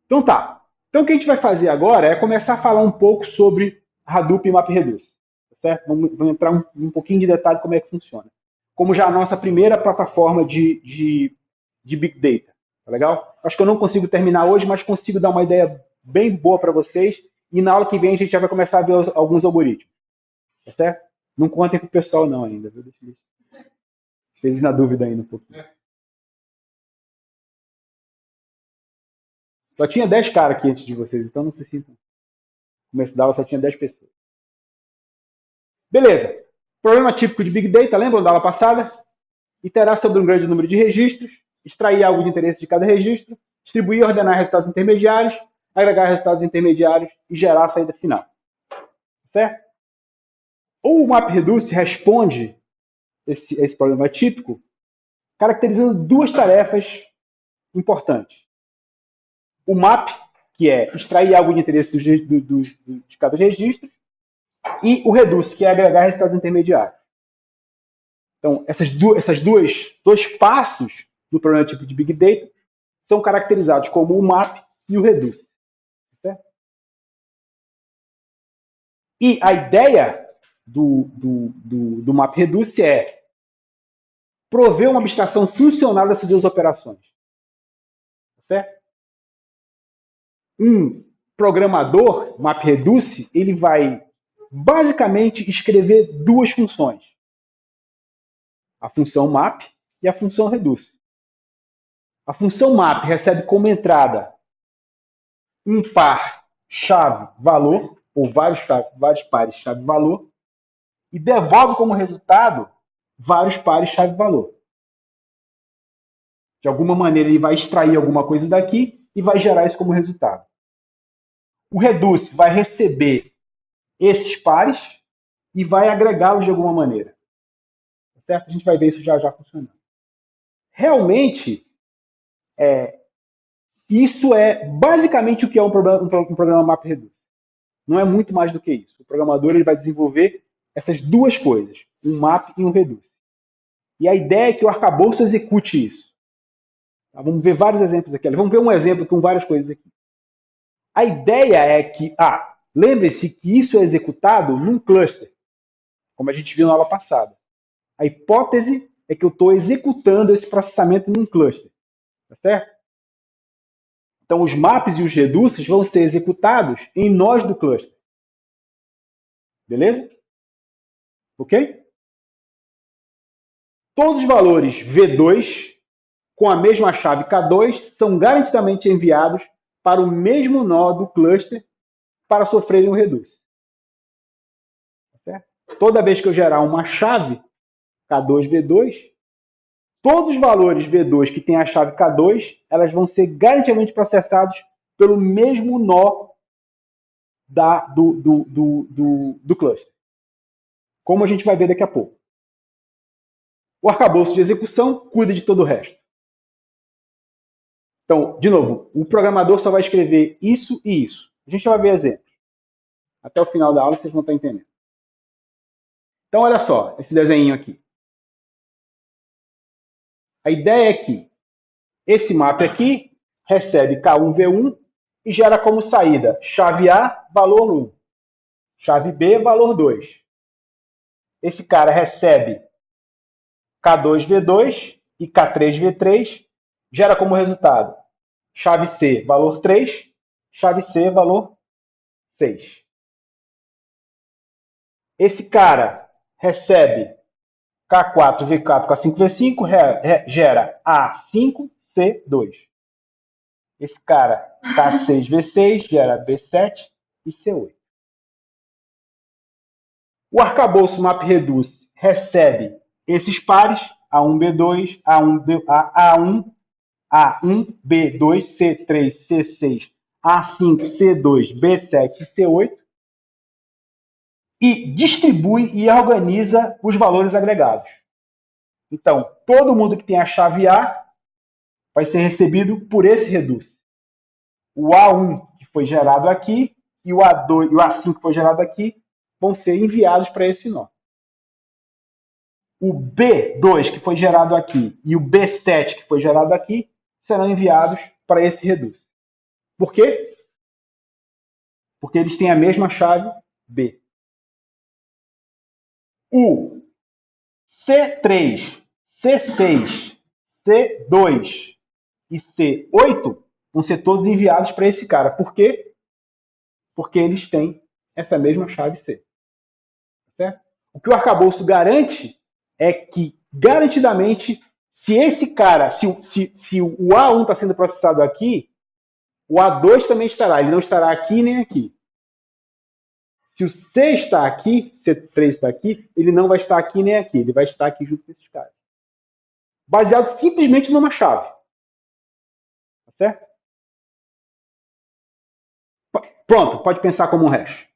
Então tá. Então o que a gente vai fazer agora é começar a falar um pouco sobre Hadoop e MapReduce. Certo? Vamos entrar um pouquinho de detalhe como é que funciona. Como já a nossa primeira plataforma de Big Data. Tá legal? Acho que eu não consigo terminar hoje, mas consigo dar uma ideia bem boa para vocês. E na aula que vem a gente já vai começar a ver alguns algoritmos. Tá certo? Não contem pro pessoal não ainda. Viu? Deixa eles na dúvida ainda um pouquinho. Só tinha 10 caras aqui antes de vocês, então não se sintam. No começo da aula só tinha 10 pessoas. Beleza. Problema típico de Big Data, lembram da aula passada? Iterar sobre um grande número de registros, extrair algo de interesse de cada registro, distribuir e ordenar resultados intermediários, agregar resultados intermediários e gerar a saída final. Certo? O MapReduce responde esse problema típico caracterizando duas tarefas importantes. O map, que é extrair algo de interesse de cada registro, e o reduce, que é agregar resultados intermediários. Então, esses dois passos do problema tipo de Big Data são caracterizados como o map e o reduce. Certo? E a ideia do MapReduce é prover uma abstração funcional dessas duas operações. Certo? Um programador MapReduce, ele vai basicamente escrever duas funções. A função map e a função reduce. A função map recebe como entrada um par chave-valor, ou vários pares chave-valor, e devolve como resultado vários pares chave-valor. De alguma maneira, ele vai extrair alguma coisa daqui e vai gerar isso como resultado. O reduce vai receber esses pares e vai agregá-los de alguma maneira. Certo? A gente vai ver isso já funcionando. Realmente, isso é basicamente o que é um programa MapReduce. Não é muito mais do que isso. O programador ele vai desenvolver essas duas coisas, um map e um reduce. E a ideia é que o arcabouço execute isso. Tá? Vamos ver vários exemplos aqui. Vamos ver um exemplo com várias coisas aqui. A ideia é que, lembre-se que isso é executado num cluster, como a gente viu na aula passada. A hipótese é que eu estou executando esse processamento num cluster. Tá certo? Então, os maps e os reduces vão ser executados em nós do cluster. Beleza? Ok? Todos os valores V2 com a mesma chave K2 são garantidamente enviados para o mesmo nó do cluster para sofrerem um reduce. Certo? Toda vez que eu gerar uma chave K2, V2, todos os valores V2 que têm a chave K2, elas vão ser garantidamente processados pelo mesmo nó do cluster. Como a gente vai ver daqui a pouco. O arcabouço de execução cuida de todo o resto. Então, de novo, o programador só vai escrever isso e isso. A gente vai ver exemplos. Até o final da aula vocês vão estar entendendo. Então, olha só, esse desenho aqui. A ideia é que esse map aqui recebe K1V1 e gera como saída chave A, valor 1. Chave B, valor 2. Esse cara recebe K2V2 e K3V3, gera como resultado chave C, valor 3, chave C, valor 6. Esse cara recebe K4V4, K5V5, gera A5C2. Esse cara, K6V6, gera B7 e C8. O arcabouço MapReduce recebe esses pares, A1B2, A1, A1B2, C3, C6, A5, C2, B7 e C8 e distribui e organiza os valores agregados. Então, todo mundo que tem a chave A vai ser recebido por esse reduce. O A1 que foi gerado aqui e o A2 e o A5 que foi gerado aqui vão ser enviados para esse nó. O B2 que foi gerado aqui e o B7 que foi gerado aqui serão enviados para esse reduce. Por quê? Porque eles têm a mesma chave B. O C3, C6, C2 e C8 vão ser todos enviados para esse cara. Por quê? Porque eles têm essa mesma chave C. Certo? O que o arcabouço garante é que, garantidamente, se esse cara, se o A1 está sendo processado aqui, o A2 também estará. Ele não estará aqui nem aqui. Se o C está aqui, C3 está aqui, ele não vai estar aqui nem aqui. Ele vai estar aqui junto com esses caras. Baseado simplesmente numa chave. Tá certo? Pronto, pode pensar como um hash.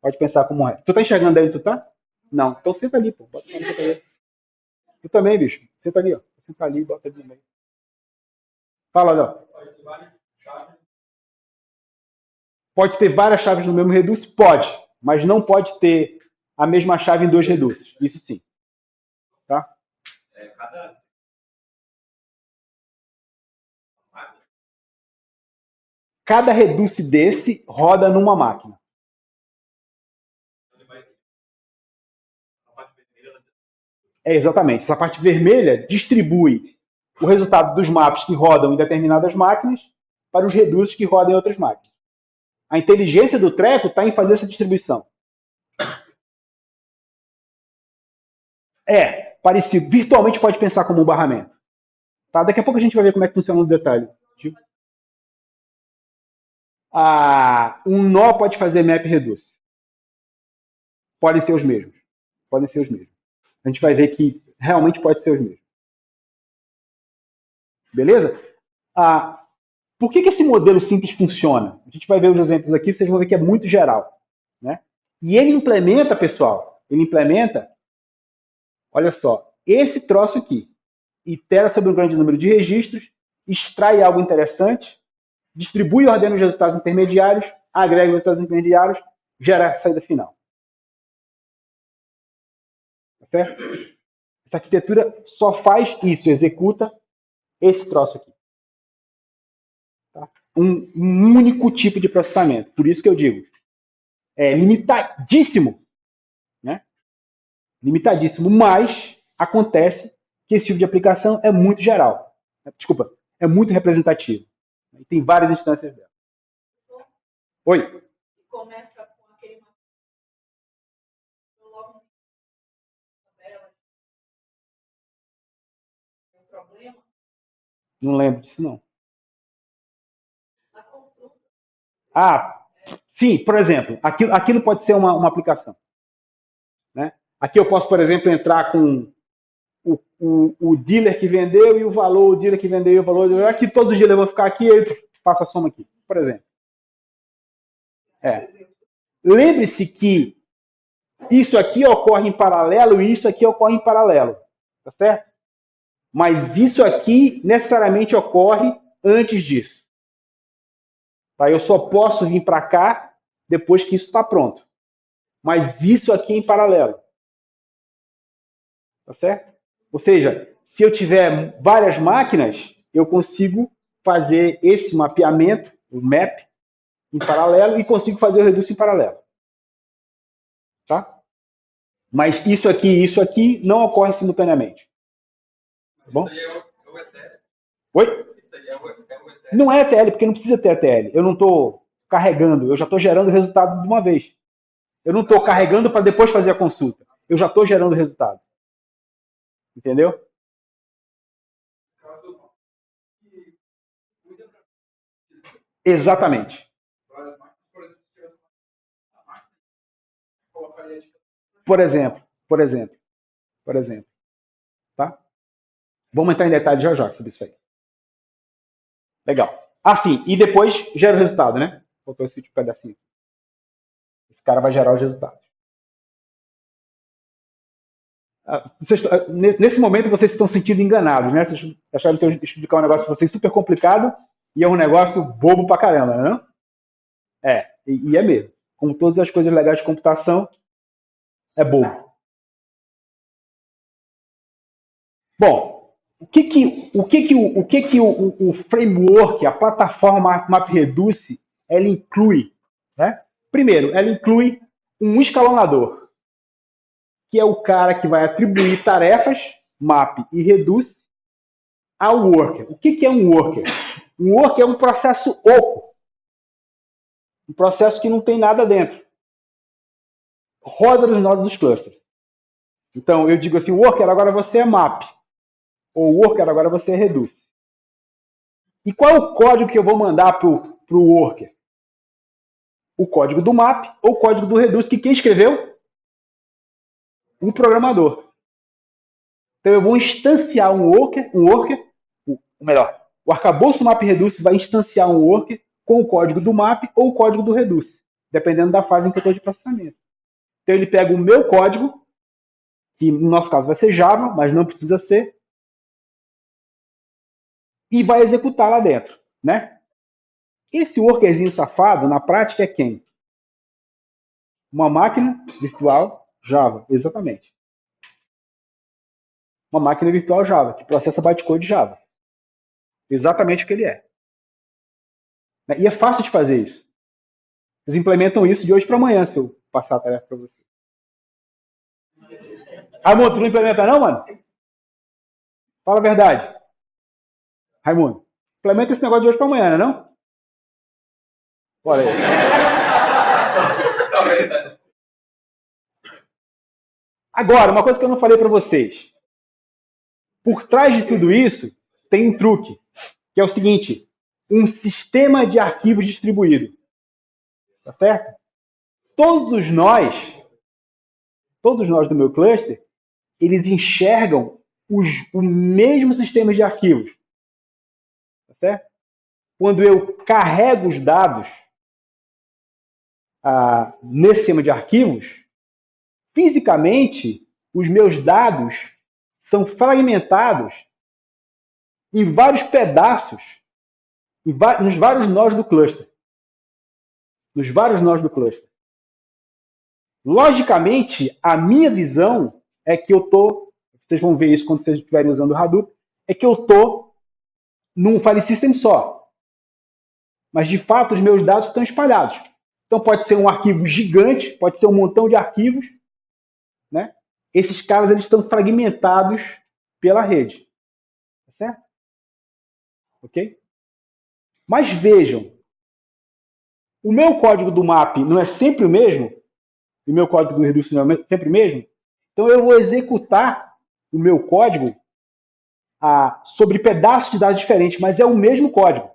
Pode pensar como um hash. Tu tá enxergando aí onde tu tá? Não. Então senta ali, pô. Bota ali. Tu também, bicho. Senta ali, ó. Senta ali e bota ali no meio. Fala, Léo. Pode ter várias chaves no mesmo reduce? Pode. Mas não pode ter a mesma chave em dois reduces. Isso sim. Tá? Cada reduce desse roda numa máquina. Exatamente. Essa parte vermelha distribui o resultado dos maps que rodam em determinadas máquinas para os reduces que rodam em outras máquinas. A inteligência do treco está em fazer essa distribuição. É, parecido. Virtualmente pode pensar como um barramento. Tá? Daqui a pouco a gente vai ver como é que funciona no detalhe. Um nó pode fazer map reduce. Podem ser os mesmos. Podem ser os mesmos. A gente vai ver que realmente pode ser os mesmos. Beleza? Por que esse modelo simples funciona? A gente vai ver os exemplos aqui, vocês vão ver que é muito geral. Né? E ele implementa, pessoal, olha só, esse troço aqui. Itera sobre um grande número de registros, extrai algo interessante, distribui e ordena os resultados intermediários, agrega os resultados intermediários, gera a saída final. Tá certo? Essa arquitetura só faz isso, executa esse troço aqui. Tá? Um único tipo de processamento. Por isso que eu digo, é limitadíssimo, né? Limitadíssimo, mas acontece que esse tipo de aplicação é muito geral. Desculpa, é muito representativo. E tem várias instâncias dela. Oi? Não lembro disso, não. Sim, por exemplo, aquilo pode ser uma aplicação. Né? Aqui eu posso, por exemplo, entrar com o dealer que vendeu e o valor, o dealer que vendeu e o valor. Aqui todos os dias eu vou ficar aqui e faço a soma aqui, por exemplo. Lembre-se que isso aqui ocorre em paralelo e isso aqui ocorre em paralelo. Tá certo? Mas isso aqui necessariamente ocorre antes disso. Tá? Eu só posso vir para cá depois que isso está pronto. Mas isso aqui é em paralelo. Tá certo? Ou seja, se eu tiver várias máquinas, eu consigo fazer esse mapeamento, o map, em paralelo e consigo fazer o reduce em paralelo. Tá? Mas isso aqui não ocorre simultaneamente. Tá bom? Oi? Não é ETL, porque não precisa ter ETL. Eu não estou carregando, eu já estou gerando o resultado de uma vez. Eu não estou carregando para depois fazer a consulta. Eu já estou gerando o resultado. Entendeu? Exatamente. Por exemplo. Tá? Vamos entrar em detalhes já sobre isso aí. Legal. Assim, e depois gera o resultado, né? Faltou esse pedacinho. Esse cara vai gerar os resultados. Nesse momento vocês estão sentindo enganados, né? Vocês acharam que eu ia explicar um negócio para vocês super complicado e é um negócio bobo pra caramba, né? E é mesmo. Como todas as coisas legais de computação, é bobo. Bom, o framework, a plataforma MapReduce, ela inclui, né? Primeiro, ela inclui um escalonador, que é o cara que vai atribuir tarefas, map e reduce, ao worker. O que é um worker? Um worker é um processo oco, um processo que não tem nada dentro. Roda nos nodos dos clusters. Então, eu digo assim, worker, agora você é map. Ou worker, agora você é reduce. E qual é o código que eu vou mandar para o worker? O código do map ou o código do reduce, que quem escreveu? Um programador. Então, eu vou instanciar um worker, ou melhor, o arcabouço map reduce vai instanciar um worker com o código do map ou o código do reduce, dependendo da fase em que eu estou de processamento. Então, ele pega o meu código, que no nosso caso vai ser Java, mas não precisa ser, e vai executar lá dentro, né? Esse workerzinho safado, na prática, é quem? Uma máquina virtual Java, exatamente. Uma máquina virtual Java, que processa bytecode Java. Exatamente o que ele é. E é fácil de fazer isso. Vocês implementam isso de hoje para amanhã, se eu passar a tarefa para vocês. Raimundo, tu não implementa não, mano? Fala a verdade. Raimundo, implementa esse negócio de hoje para amanhã, não? Olha aí. Agora, uma coisa que eu não falei para vocês. Por trás de tudo isso, tem um truque, que é o seguinte, um sistema de arquivos distribuído. Tá certo? Todos nós do meu cluster, eles enxergam o mesmo sistema de arquivos. Tá certo? Quando eu carrego os dados nesse sistema de arquivos, fisicamente, os meus dados são fragmentados em vários pedaços, nos vários nós do cluster. Nos vários nós do cluster. Logicamente, a minha visão é que eu estou, vocês vão ver isso quando vocês estiverem usando o Hadoop, é que eu estou num file system só. Mas, de fato, os meus dados estão espalhados. Então, pode ser um arquivo gigante, pode ser um montão de arquivos. Né? Esses caras eles estão fragmentados pela rede. Tá certo? Ok? Mas vejam, o meu código do map não é sempre o mesmo, e o meu código do reduce não é sempre o mesmo, então eu vou executar o meu código sobre pedaços de dados diferentes, mas é o mesmo código.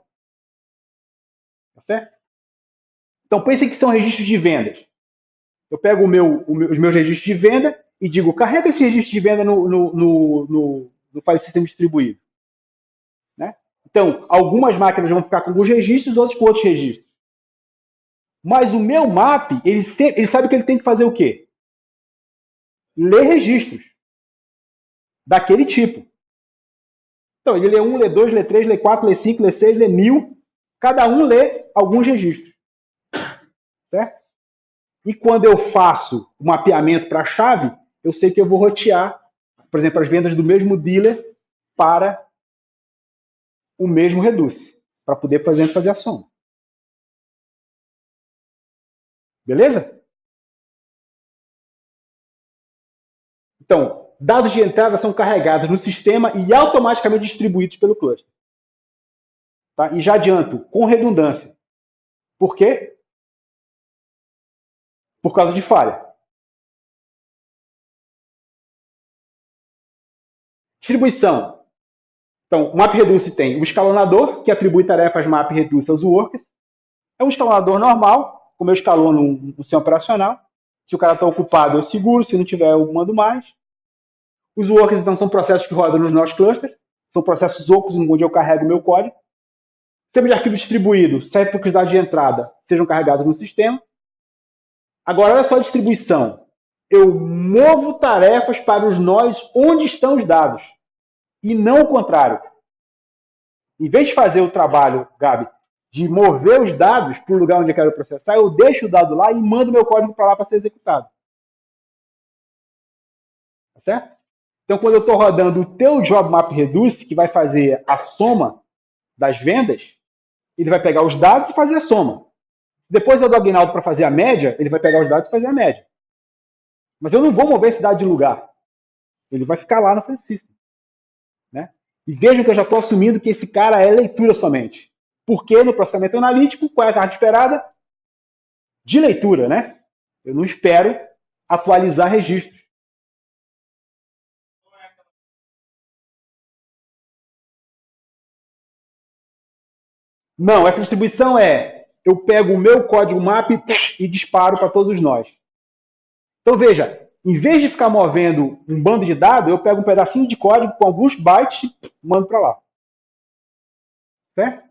Tá certo? Então pensem que são registros de vendas. Eu pego os meus registros de venda e digo, carrega esse registro de venda no file system distribuído. Né? Então, algumas máquinas vão ficar com alguns registros, outras com outros registros. Mas o meu map, ele sabe que ele tem que fazer o quê? Ler registros daquele tipo. Então, ele lê 1, lê 2, lê 3, lê 4, lê 5, lê 6, lê 1000. Cada um lê alguns registros. Certo? E quando eu faço o mapeamento para a chave, eu sei que eu vou rotear, por exemplo, as vendas do mesmo dealer para o mesmo reduce, para poder, por exemplo, fazer a soma. Beleza? Então, dados de entrada são carregados no sistema e automaticamente distribuídos pelo cluster. Tá? E já adianto, com redundância. Por quê? Por causa de falha. Distribuição. Então, o MapReduce tem um escalonador, que atribui tarefas MapReduce aos workers. É um escalonador normal, como eu escalono um sistema operacional. Se o cara está ocupado, eu seguro. Se não tiver, eu mando mais. Os workers, então, são processos que rodam nos nossos clusters. São processos ocos, onde eu carrego o meu código. O sistema de arquivo distribuído serve para que os dados de entrada sejam carregados no sistema. Agora, olha só a distribuição. Eu movo tarefas para os nós onde estão os dados. E não o contrário. Em vez de fazer o trabalho, Gabi, de mover os dados para o lugar onde eu quero processar, eu deixo o dado lá e mando meu código para lá para ser executado. Tá certo? Então, quando eu estou rodando o teu Job Map Reduce, que vai fazer a soma das vendas, ele vai pegar os dados e fazer a soma. Depois eu dou o Aguinaldo para fazer a média, ele vai pegar os dados e fazer a média. Mas eu não vou mover esse dado de lugar. Ele vai ficar lá no File System. Né? E vejam que eu já estou assumindo que esse cara é leitura somente. Porque no processamento analítico, qual é a carga esperada? De leitura, né? Eu não espero atualizar registros. Não, essa distribuição eu pego o meu código map e disparo para todos nós. Então veja, em vez de ficar movendo um bando de dados, eu pego um pedacinho de código com alguns bytes e mando para lá. Certo?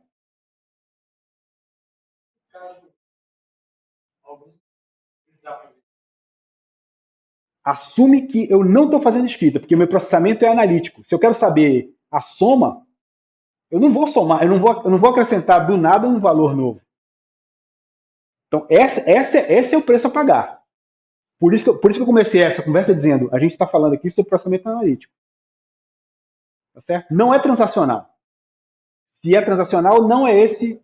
Assume que eu não estou fazendo escrita, porque o meu processamento é analítico. Se eu quero saber a soma, eu não vou somar, eu não vou acrescentar do nada um valor novo. Então, esse é o preço a pagar. Por isso que eu comecei essa conversa dizendo, a gente está falando aqui sobre processamento analítico. Tá certo? Não é transacional. Se é transacional, não é esse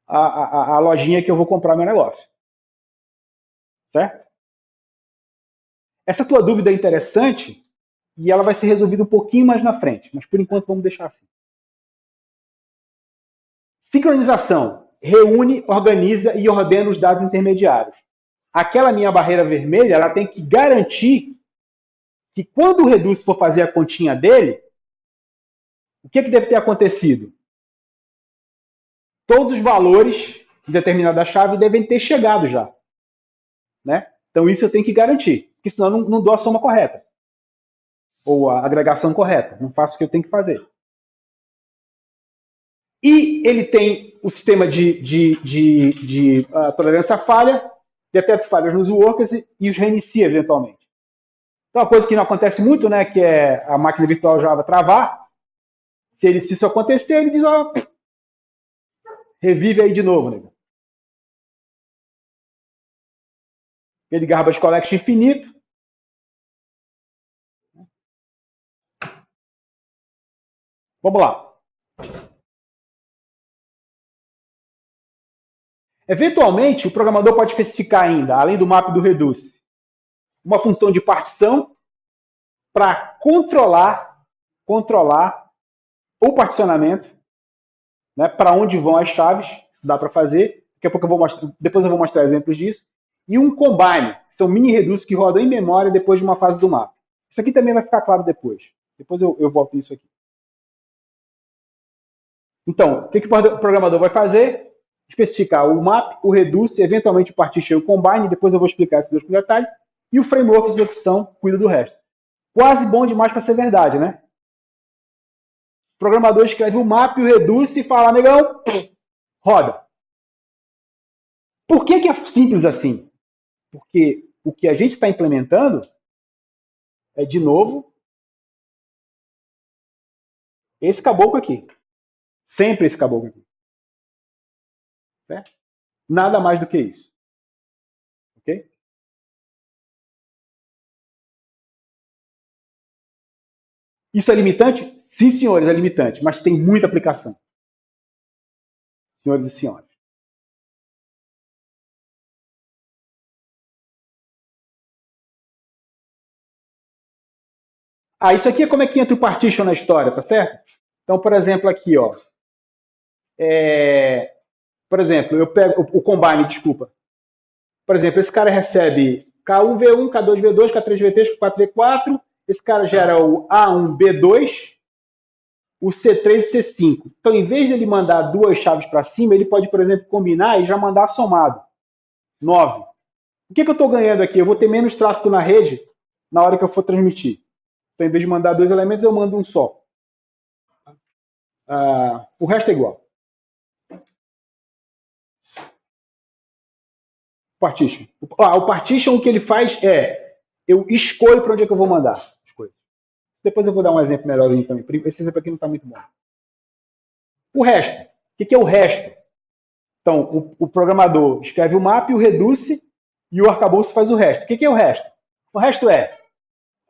a lojinha que eu vou comprar meu negócio. Certo? Essa tua dúvida é interessante e ela vai ser resolvida um pouquinho mais na frente, mas por enquanto vamos deixar assim. Sincronização. Reúne, organiza e ordena os dados intermediários. Aquela minha barreira vermelha, ela tem que garantir que quando o Reduce for fazer a continha dele, o que deve ter acontecido? Todos os valores de determinada chave devem ter chegado já. Né? Então isso eu tenho que garantir, porque senão eu não dou a soma correta. Ou a agregação correta. Não faço o que eu tenho que fazer. E ele tem o sistema de tolerância à falha, detecta falhas nos workers e os reinicia eventualmente. Então, uma coisa que não acontece muito, né, que é a máquina virtual Java travar. Se isso acontecer, ele diz, ó, revive aí de novo. Né? Ele garbage collection infinito. Vamos lá. Eventualmente, o programador pode especificar ainda, além do map do reduce, uma função de partição para controlar o particionamento, né, para onde vão as chaves, dá para fazer. Daqui a pouco depois eu vou mostrar exemplos disso. E um combine, são mini reduce que rodam em memória depois de uma fase do mapa. Isso aqui também vai ficar claro depois. Depois eu volto nisso aqui. Então, o que o programador vai fazer? Especificar o map, o reduce, eventualmente o partition e o combine, depois eu vou explicar esses dois com detalhe, e o framework de execução cuida do resto. Quase bom demais para ser verdade, né? O programador escreve o map, o reduce e fala, negão, roda. Por que é simples assim? Porque o que a gente está implementando é, de novo, esse caboclo aqui. Sempre esse caboclo aqui. Certo? Nada mais do que isso. Ok? Isso é limitante? Sim, senhores, é limitante, mas tem muita aplicação. Senhores e senhoras. Isso aqui é como é que entra o partition na história, tá certo? Então, por exemplo, aqui, ó. Por exemplo, eu pego o combine, desculpa. Por exemplo, esse cara recebe K1V1, K2V2, K3V3, K4V4. Esse cara gera o A1B2, o C3 e C5. Então, em vez de ele mandar duas chaves para cima, ele pode, por exemplo, combinar e já mandar somado. 9. O que eu estou ganhando aqui? Eu vou ter menos tráfego na rede na hora que eu for transmitir. Então, em vez de mandar dois elementos, eu mando um só. O resto é igual. Partition. O partition, o que ele faz é, eu escolho para onde é que eu vou mandar as coisas. Depois eu vou dar um exemplo melhorzinho também. Esse exemplo aqui não está muito bom. O resto. O que é o resto? Então, o programador escreve o map, o reduce, e o arcabouço faz o resto. O que é o resto? O resto é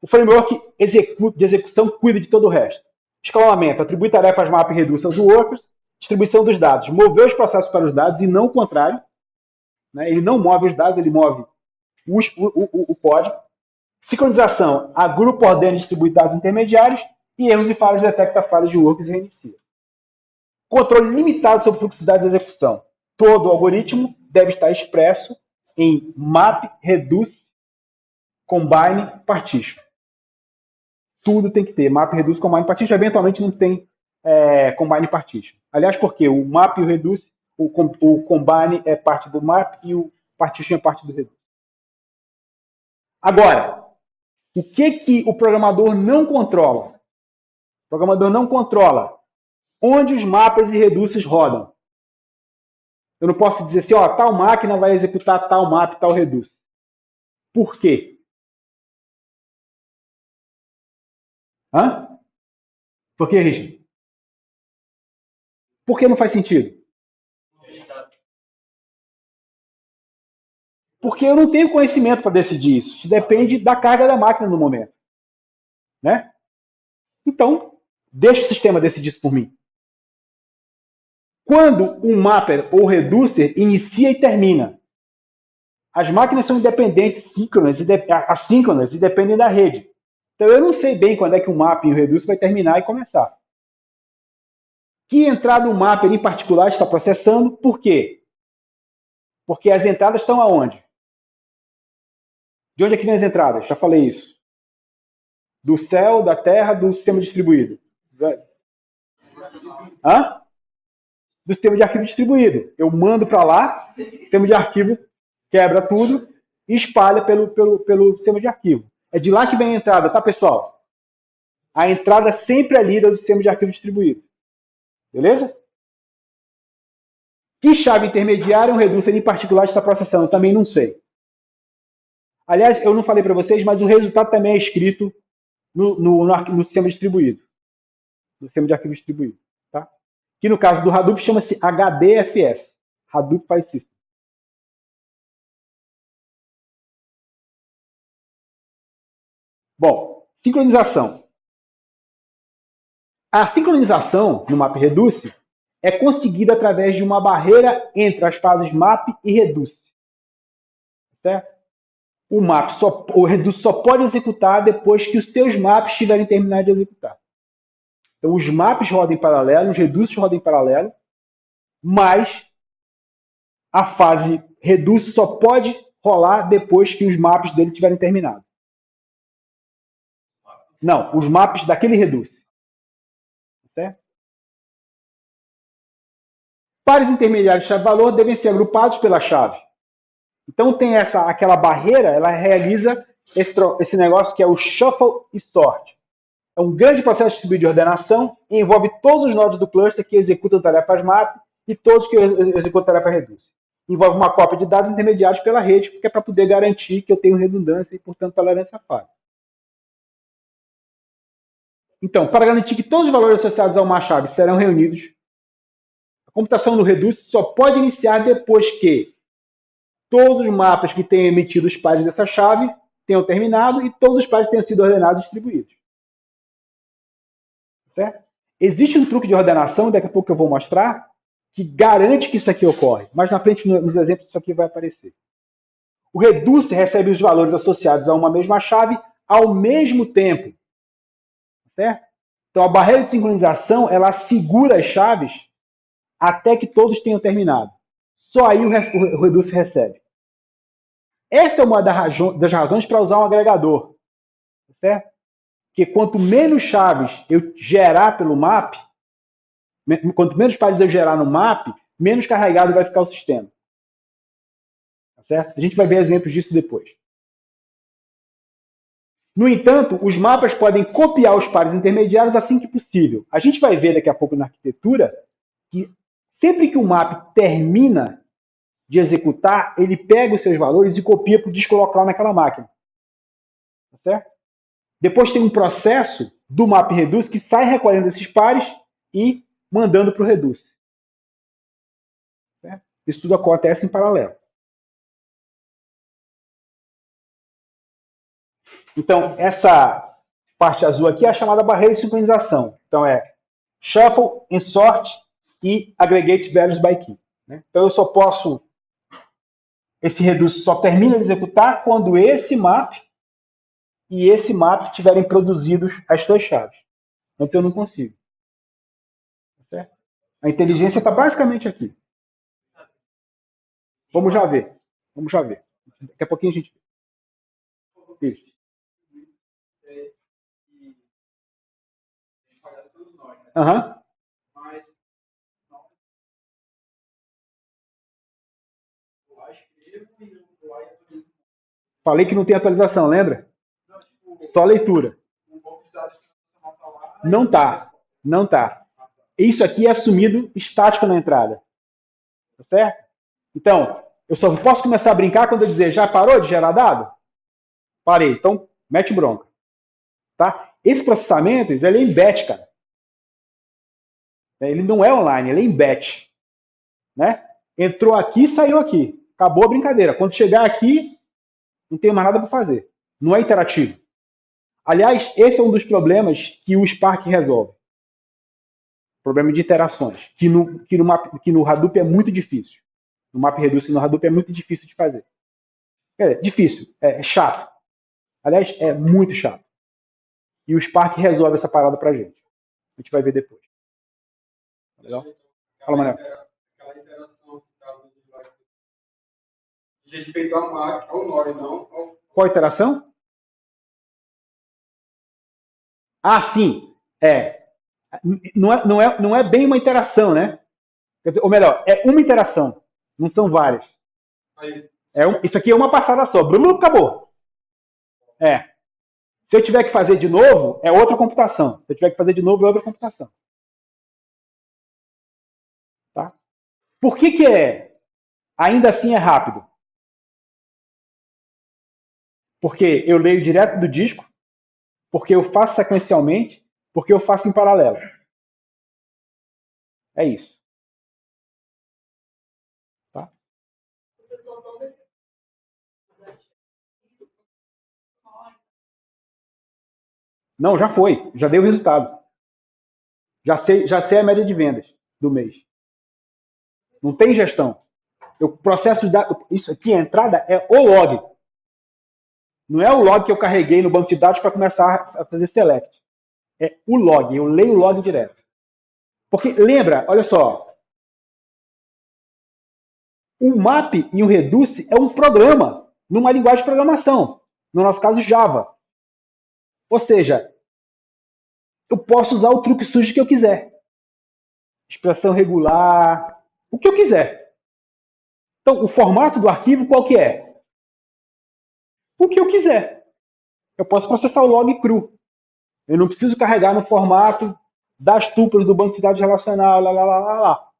O framework de execução cuida de todo o resto. Escalonamento, atribui tarefas map e reduce aos workers. Distribuição dos dados, mover os processos para os dados e não o contrário. Né? Ele não move os dados, ele move o código. Sincronização, agrupa, ordena e distribui dados intermediários. E erros e falhas, detecta falhas de workers e reinicia. Controle limitado sobre o fluxo de dados de execução. Todo o algoritmo deve estar expresso em map, reduce, combine, partition. Tudo tem que ter map, reduce, combine, partition. Eventualmente não tem combine e partition. Aliás, porque o map e o reduce, o combine é parte do map e o partition é parte do reduce. Agora, o que o programador não controla? O programador não controla onde os mapas e reduces rodam. Eu não posso dizer assim, ó, tal máquina vai executar tal map, tal reduce. Por quê? Hã? Por que, Richard? Por que não faz sentido? Porque eu não tenho conhecimento para decidir isso. Isso depende da carga da máquina no momento. Né? Então, deixa o sistema decidir isso por mim. Quando um mapper ou reducer inicia e termina, as máquinas são independentes, assíncronas e dependem da rede. Então eu não sei bem quando é que o mapper e o reducer vai terminar e começar. Que entrada o mapper em particular está processando, por quê? Porque as entradas estão aonde? De onde é que vem as entradas? Já falei isso. Do céu, da terra, do sistema distribuído. Hã? Do sistema de arquivo distribuído. Eu mando para lá, o sistema de arquivo quebra tudo e espalha pelo sistema de arquivo. É de lá que vem a entrada, tá, pessoal? A entrada sempre é lida do sistema de arquivo distribuído. Beleza? Que chave intermediária um reducer em particular está processando? Também não sei. Aliás, eu não falei para vocês, mas o resultado também é escrito no sistema distribuído. No sistema de arquivo distribuído. Tá? Que no caso do Hadoop chama-se HDFS. Hadoop File System. Bom, sincronização. A sincronização no MapReduce é conseguida através de uma barreira entre as fases map e reduce. Certo? O reduce só pode executar depois que os seus maps tiverem terminado de executar. Então, os maps rodam em paralelo, os reduces rodam em paralelo, mas a fase reduce só pode rolar depois que os maps dele tiverem terminado. Não, os maps daquele reduce. Certo? Pares intermediários de chave-valor devem ser agrupados pela chave. Então tem aquela barreira, ela realiza esse negócio que é o shuffle e sort. É um grande processo distribuído de ordenação e envolve todos os nodos do cluster que executam tarefas map e todos que executam tarefas reduce. Envolve uma cópia de dados intermediários pela rede, que é para poder garantir que eu tenho redundância e, portanto, tolerância à falha. Então, para garantir que todos os valores associados a uma chave serão reunidos, a computação no reduce só pode iniciar depois que todos os mapas que tenham emitido os pares dessa chave tenham terminado e todos os pares tenham sido ordenados e distribuídos. Certo? Existe um truque de ordenação, daqui a pouco eu vou mostrar, que garante que isso aqui ocorre. Mas na frente, nos exemplos, isso aqui vai aparecer. O reducer recebe os valores associados a uma mesma chave ao mesmo tempo. Certo? Então, a barreira de sincronização, ela segura as chaves até que todos tenham terminado. Só aí o reducer recebe. Essa é uma das razões para usar um agregador. Certo? Que quanto menos chaves eu gerar pelo map, quanto menos pares eu gerar no map, menos carregado vai ficar o sistema. Tá certo? A gente vai ver exemplos disso depois. No entanto, os mapas podem copiar os pares intermediários assim que possível. A gente vai ver daqui a pouco na arquitetura que sempre que o map termina de executar, ele pega os seus valores e copia para o disco local naquela máquina. Tá certo? Depois tem um processo do map reduce que sai recolhendo esses pares e mandando para o reduce. Certo? Isso tudo acontece em paralelo. Então, essa parte azul aqui é a chamada barreira de sincronização. Então, é shuffle, insert e aggregate values by key. Né? Então, eu só posso... Esse reduce só termina de executar quando esse map e esse map tiverem produzidos as suas chaves. Então, eu não consigo. Certo? A inteligência está basicamente aqui. Vamos já ver. Vamos já ver. Daqui a pouquinho a gente vê. Isso. Aham. Falei que não tem atualização, lembra? Só leitura. Não tá. Não tá. Isso aqui é assumido estático na entrada. Tá certo? Então, eu só posso começar a brincar quando eu dizer já parou de gerar dado? Parei. Então, mete bronca. Tá? Esse processamento, ele é em batch, cara. Ele não é online, ele é em batch. Né? Entrou aqui, saiu aqui. Acabou a brincadeira. Quando chegar aqui, não tem mais nada para fazer. Não é interativo. Aliás, esse é um dos problemas que o Spark resolve. Problema de interações, que no Hadoop é muito difícil. No MapReduce no Hadoop é muito difícil de fazer. É difícil, é chato. Aliás, é muito chato. E o Spark resolve essa parada pra gente. A gente vai ver depois. Legal? Fala, Manuel. Aquela interação de respeito ao nós, não ao... Qual interação? Ah, sim. Não é bem uma interação, né? Ou melhor, é uma interação. Não são várias. Isso aqui é uma passada só. Bruno, acabou. Se eu tiver que fazer de novo, é outra computação. Se eu tiver que fazer de novo, é outra computação. Tá? Por que ainda assim é rápido? Porque eu leio direto do disco, porque eu faço sequencialmente, porque eu faço em paralelo. É isso. Tá? Não, já foi. Já deu o resultado. Já sei a média de vendas do mês. Não tem gestão. Eu processo de dados. Isso aqui, a entrada é o log. Não é o log que eu carreguei no banco de dados para começar a fazer select. É o log. Eu leio o log direto. Porque, lembra, olha só. O map e o reduce é um programa numa linguagem de programação. No nosso caso, Java. Ou seja, eu posso usar o truque sujo que eu quiser. Expressão regular, o que eu quiser. Então, o formato do arquivo qual que é? O que eu quiser. Eu posso processar o log cru. Eu não preciso carregar no formato das tuplas do banco de dados relacional, lá.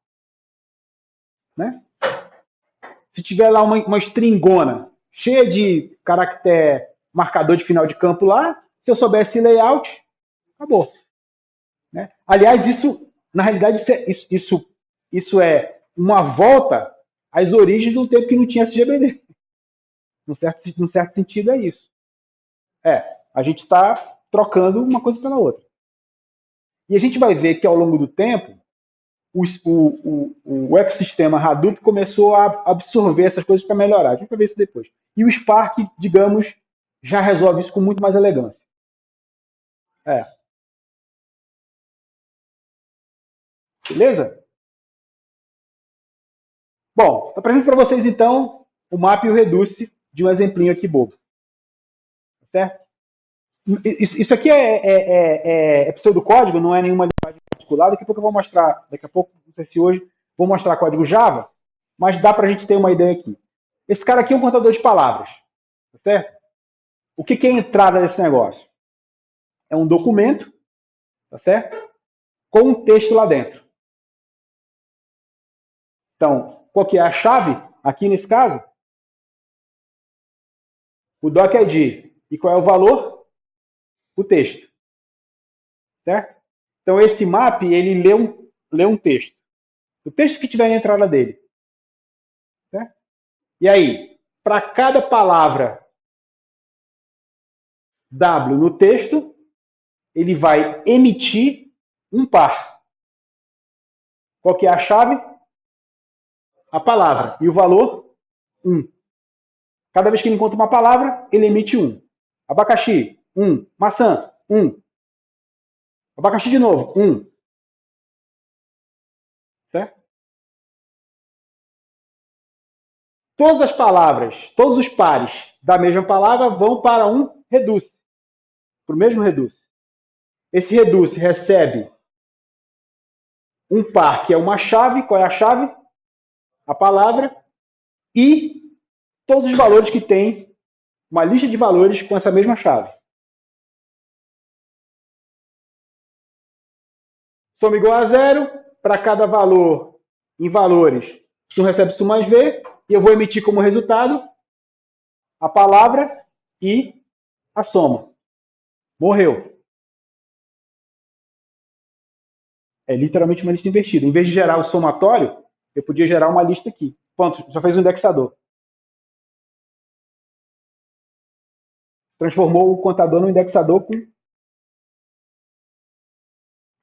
Né? Se tiver lá uma stringona cheia de caractere, marcador de final de campo lá, se eu soubesse layout, acabou. Né? Aliás, na realidade, isso é uma volta às origens do tempo que não tinha SGBD. Num certo sentido, é isso. A gente está trocando uma coisa pela outra. E a gente vai ver que, ao longo do tempo, o ecossistema Hadoop começou a absorver essas coisas para melhorar. A gente vai ver isso depois. E o Spark, digamos, já resolve isso com muito mais elegância. Beleza? Bom, apresento para vocês, então, o map e o reduce de um exemplinho aqui bobo. Certo? Isso aqui é pseudocódigo, não é nenhuma linguagem particular. Daqui a pouco eu vou mostrar, não sei se hoje, vou mostrar código Java, mas dá para a gente ter uma ideia aqui. Esse cara aqui é um contador de palavras. Certo? O que é a entrada desse negócio? É um documento, tá certo? Com um texto lá dentro. Então, qual que é a chave aqui nesse caso? O doc.id. E qual é o valor? O texto. Certo? Então, esse map, ele lê um texto. O texto que tiver na entrada dele. Certo? E aí, para cada palavra W no texto, ele vai emitir um par. Qual que é a chave? A palavra. E o valor? 1. Cada vez que ele encontra uma palavra, ele emite 1. Abacaxi, 1. Maçã, 1. Abacaxi de novo, 1. Certo? Todas as palavras, todos os pares da mesma palavra vão para um reduce. Para o mesmo reduce. Esse reduce recebe um par que é uma chave. Qual é a chave? A palavra. E todos os valores que tem, uma lista de valores com essa mesma chave. Soma igual a 0. Para cada valor em valores, tu recebe isso mais V. E eu vou emitir como resultado a palavra e a soma. Morreu. É literalmente uma lista invertida. Em vez de gerar o somatório, eu podia gerar uma lista aqui. Pronto, já fez um indexador. Transformou o contador no indexador com...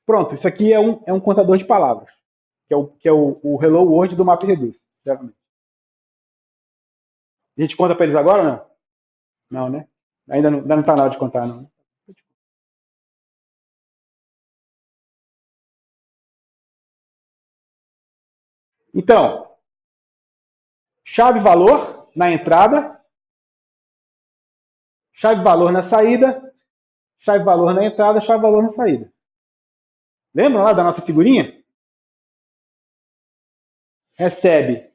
Pronto, isso aqui é um contador de palavras, que é o Hello World do MapReduce, geralmente. A gente conta para eles agora ou não? Não, né? Ainda não está na hora de contar, não. Então, chave-valor na entrada, chave-valor na saída, chave-valor na entrada, chave-valor na saída. Lembram lá da nossa figurinha? Recebe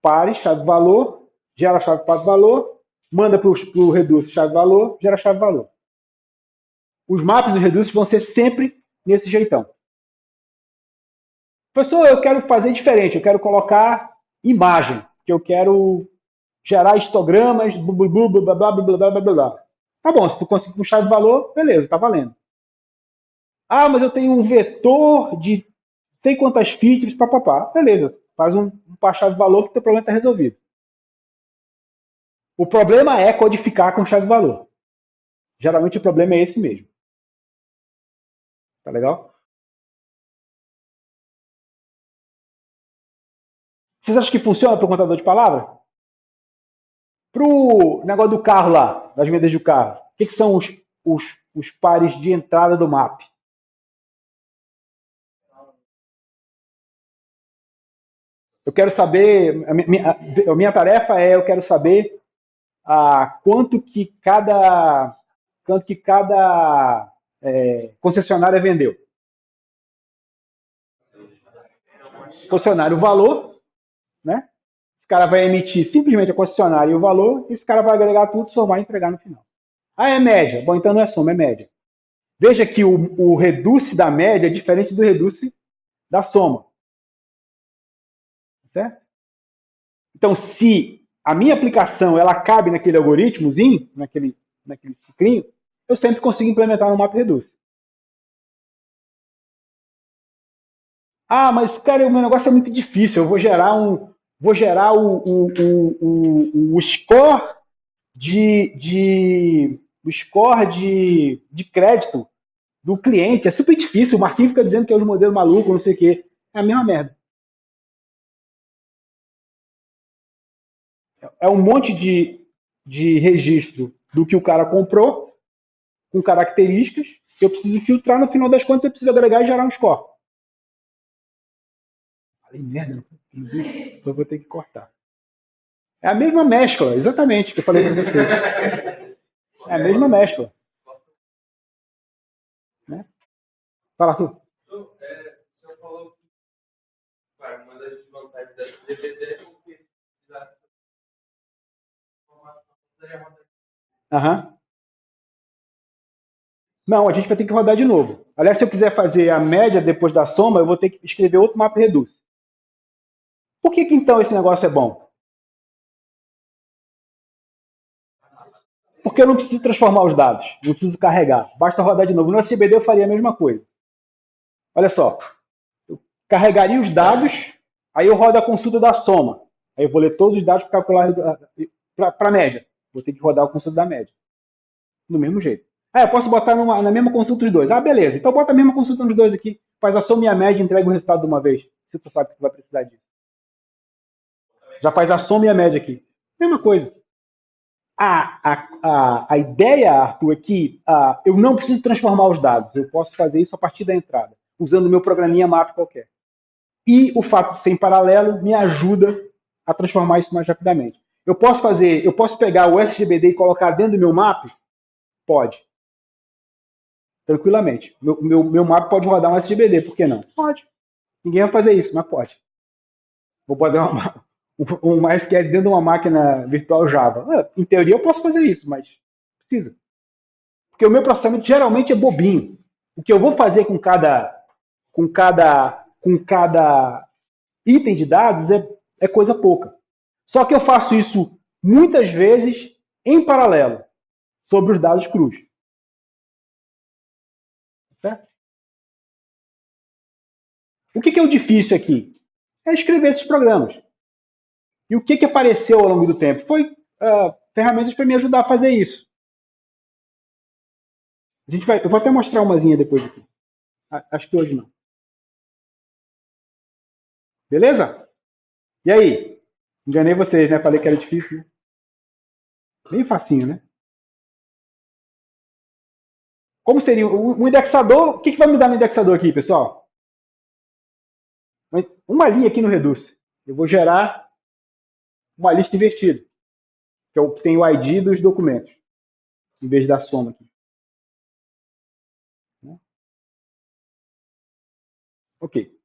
pares, chave-valor, gera chave-valor, manda para o reduce chave-valor, gera chave-valor. Os mapas do reduce vão ser sempre nesse jeitão. Professor, eu quero fazer diferente, eu quero colocar imagem, que eu quero gerar histogramas, blá, blá, blá, blá, blá, blá, blá. Tá bom, se tu conseguir puxar de valor, beleza, tá valendo. Ah, mas eu tenho um vetor de sei quantas features, papapá. Beleza, faz um par chave valor que o teu problema está resolvido. O problema é codificar com chave valor. Geralmente o problema é esse mesmo. Tá legal? Vocês acham que funciona para o contador de palavra? Para o negócio do carro lá, das vendas do carro, o que são os pares de entrada do map? Eu quero saber, a minha tarefa é, eu quero saber quanto que cada concessionária vendeu. Concessionário, o valor, né? Esse cara vai emitir simplesmente a concessionária e o valor, e esse cara vai agregar tudo, somar e entregar no final. Ah, é média. Bom, então não é soma, é média. Veja que o reduce da média é diferente do reduce da soma. Certo? Então, se a minha aplicação ela cabe naquele algoritmozinho, naquele ciclinho, eu sempre consigo implementar no MapReduce. Ah, mas cara, o meu negócio é muito difícil. Eu vou gerar o score de crédito do cliente. É super difícil. O Marquinhos fica dizendo que é um modelo maluco, não sei o quê. É a mesma merda. É um monte de registro do que o cara comprou, com características, que eu preciso filtrar. No final das contas, eu preciso agregar e gerar um score. Falei, merda, eu vou ter que cortar. É a mesma mescla, exatamente, que eu falei para vocês. É a mesma mescla. Né? Fala, Arthur. O senhor falou que uma das desvantagens da DVD é o que Aham. Não, a gente vai ter que rodar de novo. Aliás, se eu quiser fazer a média depois da soma, eu vou ter que escrever outro mapa reduce. Por que então esse negócio é bom? Porque eu não preciso transformar os dados, não preciso carregar. Basta rodar de novo. No SBD eu faria a mesma coisa. Olha só, eu carregaria os dados, aí eu rodo a consulta da soma. Aí eu vou ler todos os dados para calcular para a média. Vou ter que rodar a consulta da média. Do mesmo jeito. Eu posso botar na mesma consulta os dois. Beleza. Então bota a mesma consulta nos dois aqui. Faz a soma e a média e entrega o resultado de uma vez. Se tu sabe que tu vai precisar disso. Já faz a soma e a média aqui. Mesma coisa. A ideia, Arthur, é que eu não preciso transformar os dados. Eu posso fazer isso a partir da entrada, usando o meu programinha map qualquer. E o fato de ser em paralelo me ajuda a transformar isso mais rapidamente. Eu posso pegar o SGBD e colocar dentro do meu map? Pode. Tranquilamente. Meu map pode rodar um SGBD, por que não? Pode. Ninguém vai fazer isso, mas pode. Vou poder um MySQL dentro de uma máquina virtual Java. Em teoria eu posso fazer isso, mas precisa. Porque o meu processamento geralmente é bobinho. O que eu vou fazer com cada item de dados é coisa pouca. Só que eu faço isso muitas vezes em paralelo, sobre os dados crus. Certo? O que é o difícil aqui? É escrever esses programas. E o que apareceu ao longo do tempo? Foi ferramentas para me ajudar a fazer isso. Eu vou até mostrar umazinha depois aqui. Acho que hoje não. Beleza? E aí? Enganei vocês, né? Falei que era difícil. Né? Bem facinho, né? Como seria um indexador? O que vai me dar no indexador aqui, pessoal? Uma linha aqui no Reduce. Eu vou gerar uma lista invertida, que tem o ID dos documentos, em vez da soma aqui. Ok.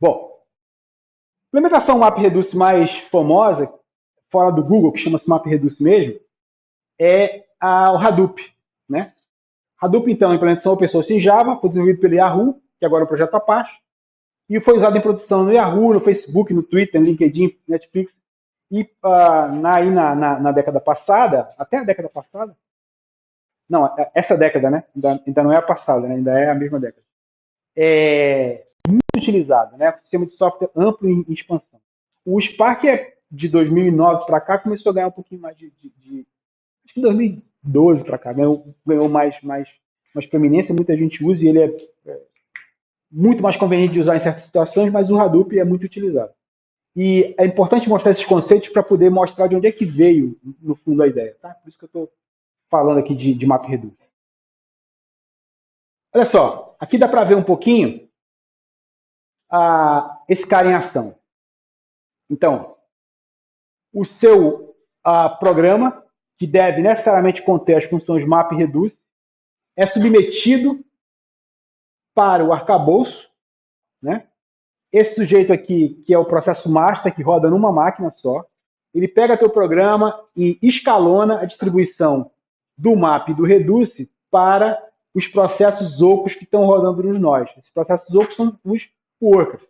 Bom, a implementação MapReduce mais famosa, fora do Google, que chama-se MapReduce mesmo, é o Hadoop. Né? Hadoop, então, é uma implementação open source em Java, foi desenvolvido pelo Yahoo, que agora é um projeto Apache, e foi usado em produção no Yahoo, no Facebook, no Twitter, no LinkedIn, Netflix. E na década passada, até a década passada, não, essa década, né? Ainda não é a passada, né? Ainda é a mesma década. É muito utilizado, né? Sistema de software amplo em expansão. O Spark de 2009 para cá começou a ganhar um pouquinho mais acho que 2012 para cá ganhou mais proeminência, muita gente usa e ele é muito mais conveniente de usar em certas situações, mas o Hadoop é muito utilizado. E é importante mostrar esses conceitos para poder mostrar de onde é que veio, no fundo, a ideia. Tá? Por isso que eu estou falando aqui de MapReduce. Olha só, aqui dá para ver um pouquinho esse cara em ação. Então, o seu programa, que deve necessariamente conter as funções MapReduce, é submetido para o arcabouço, né? Esse sujeito aqui, que é o processo master, que roda numa máquina só, ele pega teu programa e escalona a distribuição do map e do reduce para os processos ocos que estão rodando nos nós. Esses processos ocos são os workers.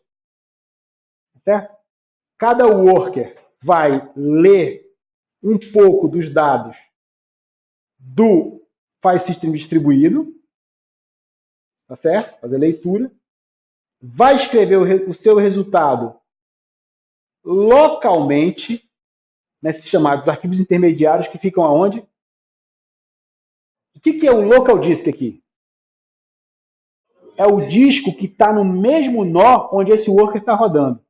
Certo? Cada worker vai ler um pouco dos dados do file system distribuído, tá certo? Fazer leitura. Vai escrever o seu resultado localmente, nesses chamados arquivos intermediários que ficam aonde? O que é o local disk aqui? É o disco que está no mesmo nó onde esse worker está rodando.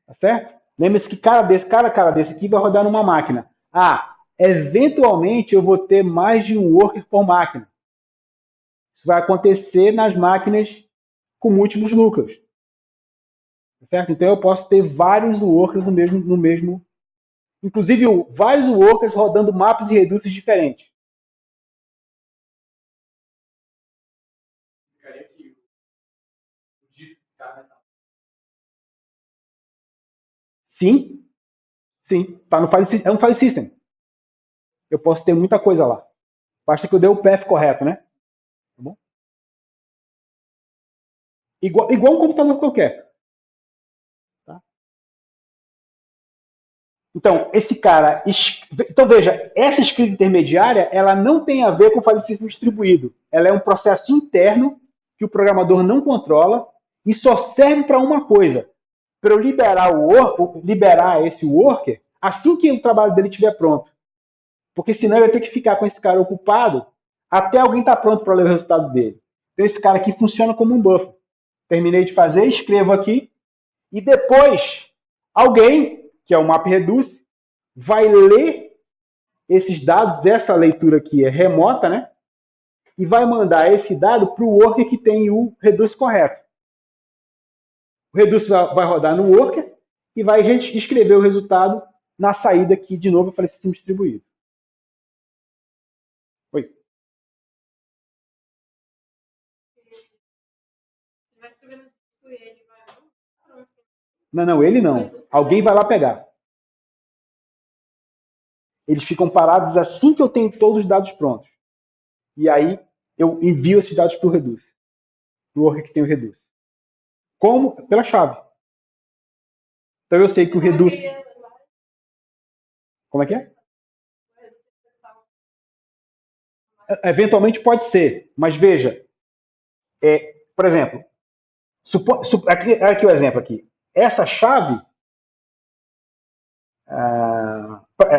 Tá certo? Lembre-se que cada cara desse aqui vai rodar numa máquina. Eventualmente eu vou ter mais de um worker por máquina. Isso vai acontecer nas máquinas com múltiplos núcleos. Certo? Então eu posso ter vários workers no mesmo inclusive vários workers rodando mapas e reduces diferentes. Sim, tá no é um file system. Eu posso ter muita coisa lá. Basta que eu dê o path correto, né? Tá bom? Igual um computador qualquer. Tá? Então, Então, veja, essa escrita intermediária, ela não tem a ver com o file system distribuído. Ela é um processo interno que o programador não controla e só serve para uma coisa: para eu liberar esse worker assim que o trabalho dele estiver pronto. Porque senão eu ia ter que ficar com esse cara ocupado até alguém estar pronto para ler o resultado dele. Então esse cara aqui funciona como um buffer. Terminei de fazer, escrevo aqui, e depois alguém, que é o MapReduce, vai ler esses dados, essa leitura aqui é remota, né? E vai mandar esse dado para o worker que tem o reduce correto. O reduce vai rodar no worker e vai escrever o resultado na saída aqui, de novo, para esse sistema distribuído. Oi. Não, ele não. Alguém vai lá pegar. Eles ficam parados assim que eu tenho todos os dados prontos. E aí eu envio esses dados para o Reduce. Para o worker que tem o Reduce. Como? Pela chave. Então eu sei que o Reduce... Como é que é? Eventualmente pode ser. Mas veja. Por exemplo. Aqui o exemplo aqui. Essa chave...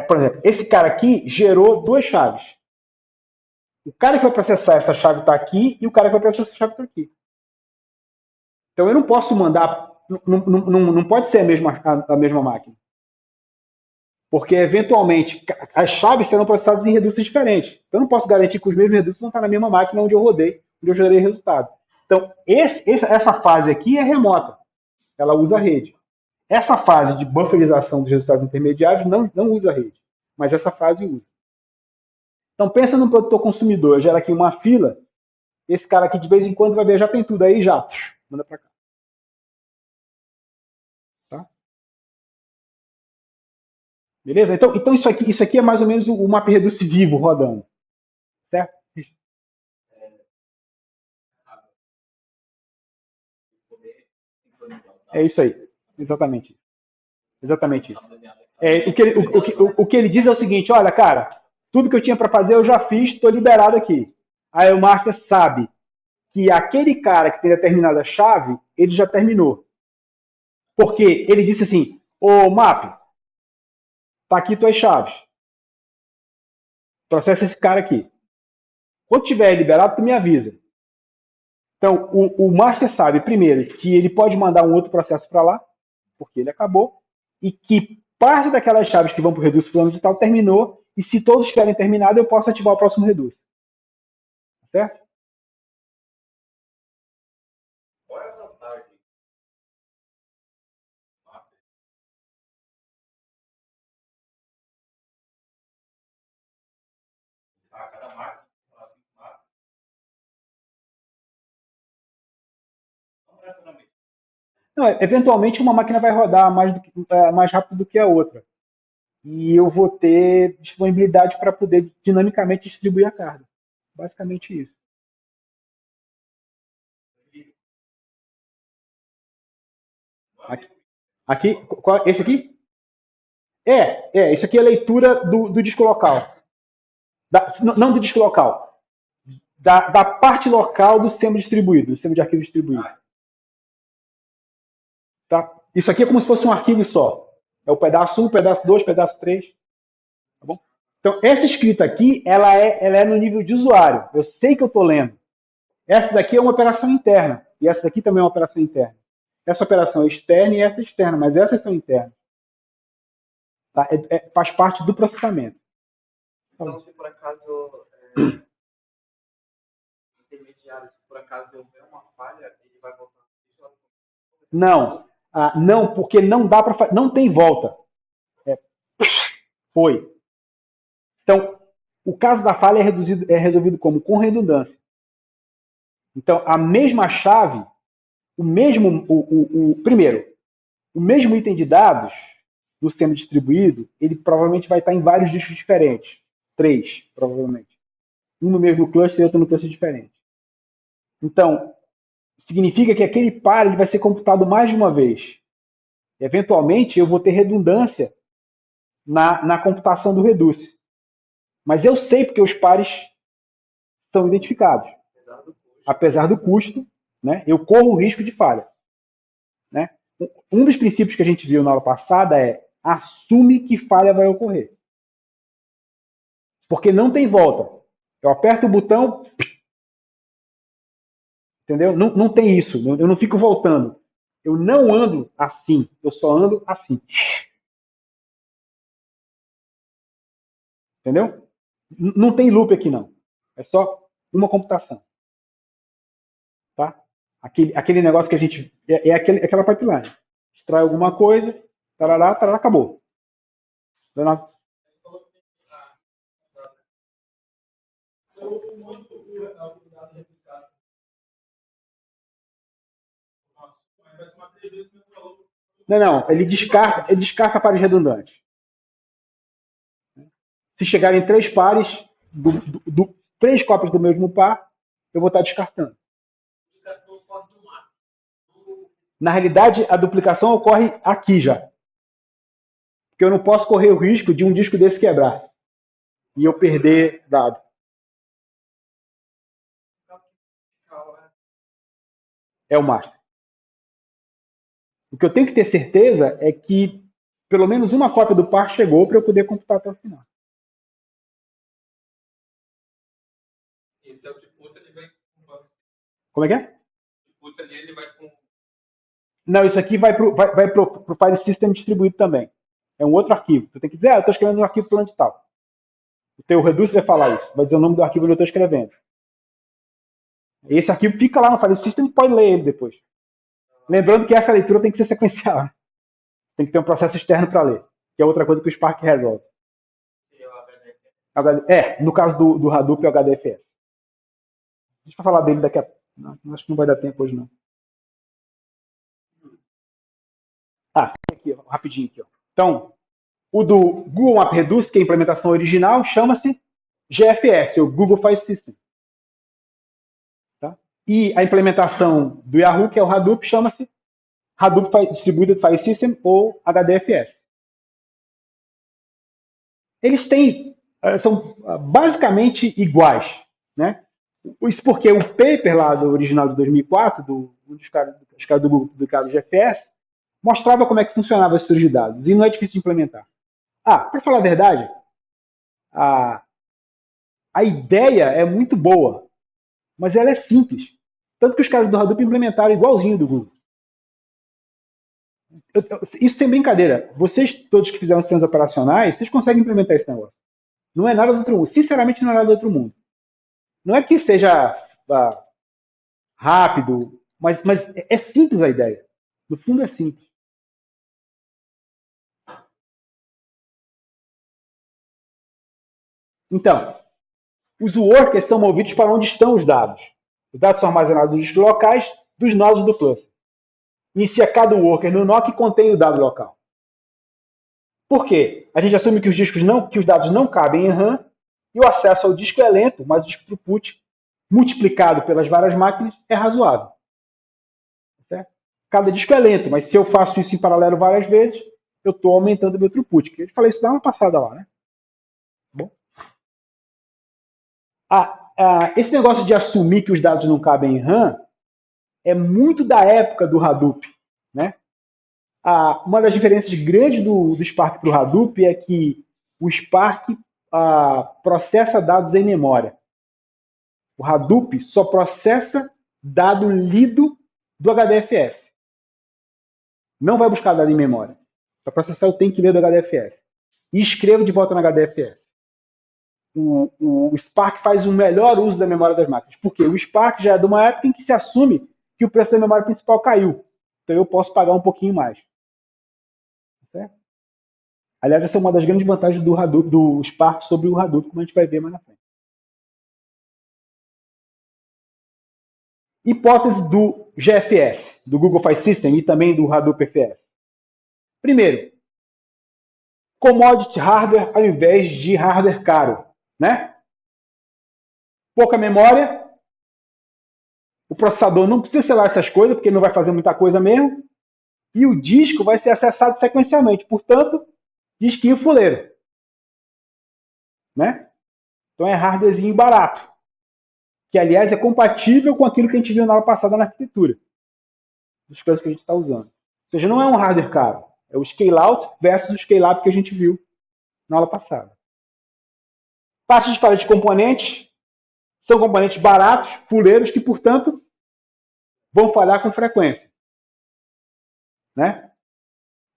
por exemplo, esse cara aqui gerou duas chaves. O cara que vai processar essa chave está aqui e o cara que vai processar essa chave está aqui. Então eu não posso mandar, não pode ser a mesma máquina. Porque eventualmente as chaves serão processadas em redutos diferentes. Então eu não posso garantir que os mesmos redutos vão estar na mesma máquina onde eu rodei, onde eu gerei resultado. Então essa fase aqui é remota. Ela usa a rede. Essa fase de bufferização dos resultados intermediários não usa a rede. Mas essa fase usa. Então pensa no produtor consumidor. Eu gero aqui uma fila. Esse cara aqui de vez em quando vai ver, já tem tudo aí, já. Manda para cá. Tá? Beleza? Então isso aqui é mais ou menos o MapReduce vivo rodando. Certo? É isso aí. Exatamente isso. Exatamente isso. O que ele diz é o seguinte, olha, cara, tudo que eu tinha para fazer eu já fiz, estou liberado aqui. Aí o master sabe que aquele cara que tem determinada chave, ele já terminou. Porque ele disse assim, ô Map, tá aqui tuas chaves. Processa esse cara aqui. Quando tiver liberado, tu me avisa. Então, o master sabe, primeiro, que ele pode mandar um outro processo para lá, porque ele acabou, e que parte daquelas chaves que vão para o Reduce fulano de tal terminou, e se todos querem terminado, eu posso ativar o próximo Reduce. Certo? Não, eventualmente uma máquina vai rodar mais rápido do que a outra. E eu vou ter disponibilidade para poder dinamicamente distribuir a carga. Basicamente isso. Aqui, esse aqui? Isso aqui é a leitura do disco local. Não do disco local. Da parte local do sistema distribuído, do sistema de arquivo distribuído. Tá? Isso aqui é como se fosse um arquivo só. É o pedaço 1, pedaço 2, pedaço 3. Tá bom? Então, essa escrita aqui, ela é no nível de usuário. Eu sei que eu estou lendo. Essa daqui é uma operação interna. E essa daqui também é uma operação interna. Essa operação é externa e essa é externa, mas essas são internas. Tá? Faz parte do processamento. Então, se por acaso intermediário, se por acaso houver uma falha, ele vai voltar. Não. Não, porque não dá para não tem volta. Foi. Então, o caso da falha é resolvido como? Com redundância. Então, a mesma chave, primeiro, o mesmo item de dados do sistema distribuído, ele provavelmente vai estar em vários discos diferentes. 3, provavelmente. Um no mesmo cluster e outro no cluster diferente. Então, significa que aquele par ele vai ser computado mais de uma vez. Eventualmente, eu vou ter redundância na computação do Reduce. Mas eu sei porque os pares são identificados. Apesar do custo, né, eu corro o risco de falha. Né? Um dos princípios que a gente viu na aula passada é assume que falha vai ocorrer. Porque não tem volta. Eu aperto o botão, entendeu? Não tem isso. Eu não fico voltando. Eu não ando assim. Eu só ando assim. Entendeu? Não tem loop aqui, não. É só uma computação. Tá? Aquele negócio que a gente... aquela pipeline. Extrai alguma coisa, tarará, tarará, acabou. Não. Ele descarta pares redundantes. Se chegarem 3 pares, três cópias do mesmo par, eu vou estar descartando. Na realidade, a duplicação ocorre aqui já. Porque eu não posso correr o risco de um disco desse quebrar e eu perder dado. É o master. O que eu tenho que ter certeza é que pelo menos uma cópia do par chegou para eu poder computar até o final. Então, de puta, ele vai com... Como é que é? De puta ali, ele vai com... Não, isso aqui vai pro file system distribuído também. É um outro arquivo. Você tem que dizer, eu estou escrevendo um arquivo fulano de tal. O teu Reduce vai falar isso. Vai dizer o nome do arquivo que eu estou escrevendo. Esse arquivo fica lá no file system e pode ler ele depois. Lembrando que essa leitura tem que ser sequencial. Tem que ter um processo externo para ler. Que é outra coisa que o Spark resolve. No caso do Hadoop, é o HDFS. Deixa eu falar dele daqui a pouco. Acho que não vai dar tempo hoje, não. Aqui, ó, rapidinho aqui. Ó. Então, o do Google MapReduce, que é a implementação original, chama-se GFS, o Google File System. Tá? E a implementação do Yahoo, que é o Hadoop, chama-se Hadoop Distributed File System, ou HDFS. Eles são basicamente iguais. Né? Isso porque o paper lá do original de 2004, dos caras do Google, do GFS, mostrava como é que funcionava a estrutura de dados. E não é difícil de implementar. Para falar a verdade, a ideia é muito boa, mas ela é simples. Tanto que os caras do Hadoop implementaram igualzinho do Google. Isso sem brincadeira. Vocês todos que fizeram sistemas operacionais, vocês conseguem implementar esse negócio. Não é nada do outro mundo. Sinceramente, não é nada do outro mundo. Não é que seja rápido, mas é simples a ideia. No fundo, é simples. Então, os workers são movidos para onde estão os dados. Os dados são armazenados nos discos locais dos nodos do cluster. Inicia cada worker no nó que contém o dado local. Por quê? A gente assume que os dados não cabem em RAM e o acesso ao disco é lento, mas o disco throughput multiplicado pelas várias máquinas é razoável. Certo? Cada disco é lento, mas se eu faço isso em paralelo várias vezes, eu estou aumentando o meu throughput. Eu falei isso na passada lá, né? Bom. Esse negócio de assumir que os dados não cabem em RAM é muito da época do Hadoop. Né? Uma das diferenças grandes do Spark para o Hadoop é que o Spark processa dados em memória. O Hadoop só processa dado lido do HDFS. Não vai buscar dado em memória. Para processar, eu tenho que ler do HDFS. E escrevo de volta no HDFS. O Spark faz um melhor uso da memória das máquinas. Por quê? O Spark já é de uma época em que se assume que o preço da memória principal caiu. Então eu posso pagar um pouquinho mais. Certo? Aliás, essa é uma das grandes vantagens do Hadoop, do Spark sobre o Hadoop, como a gente vai ver mais na frente. Hipótese do GFS, do Google File System e também do Hadoop FS. Primeiro, commodity hardware ao invés de hardware caro. Né? Pouca memória, o processador não precisa selar essas coisas, porque ele não vai fazer muita coisa mesmo, e o disco vai ser acessado sequencialmente. Portanto, disquinho fuleiro. Né? Então é hardwarezinho barato. Que, aliás, é compatível com aquilo que a gente viu na aula passada na arquitetura. Das coisas que a gente está usando. seja, não é um hardware caro. É o scale-out versus o scale-up que a gente viu na aula passada. Taxa de falha de componentes são componentes baratos, fuleiros, que, portanto, vão falhar com frequência. Né?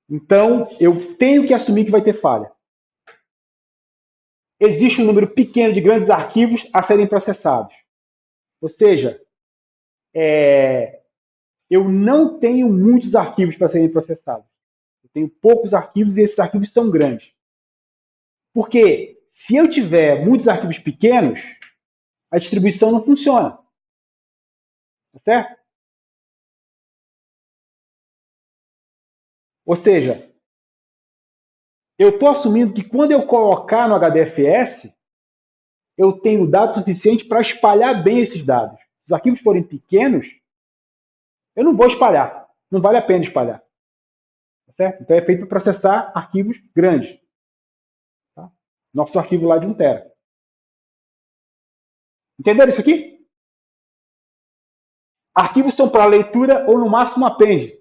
Então, eu tenho que assumir que vai ter falha. Existe um número pequeno de grandes arquivos a serem processados. Ou seja, eu não tenho muitos arquivos para serem processados. Eu tenho poucos arquivos e esses arquivos são grandes. Porque se eu tiver muitos arquivos pequenos, a distribuição não funciona. Tá certo? Ou seja, eu estou assumindo que quando eu colocar no HDFS, eu tenho dados suficientes para espalhar bem esses dados. Se os arquivos forem pequenos, eu não vou espalhar. Não vale a pena espalhar. Tá certo? Então é feito para processar arquivos grandes. Tá? Nosso arquivo lá de 1 TB. Entenderam isso aqui? Arquivos são para leitura ou no máximo append.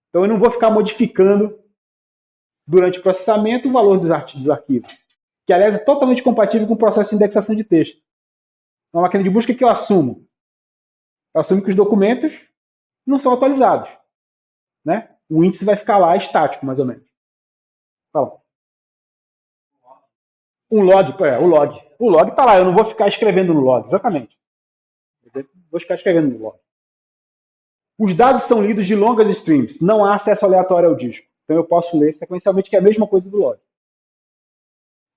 Então eu não vou ficar modificando durante o processamento o valor dos arquivos. Que, aliás, é totalmente compatível com o processo de indexação de texto. Na máquina de busca, que eu assumo? Eu assumo que os documentos não são atualizados. Né? O índice vai ficar lá estático, mais ou menos. Fala. O log. O log está lá, eu não vou ficar escrevendo no log, exatamente. Eu vou ficar escrevendo no log. Os dados são lidos de longas streams, não há acesso aleatório ao disco. Então eu posso ler sequencialmente, que é a mesma coisa do log.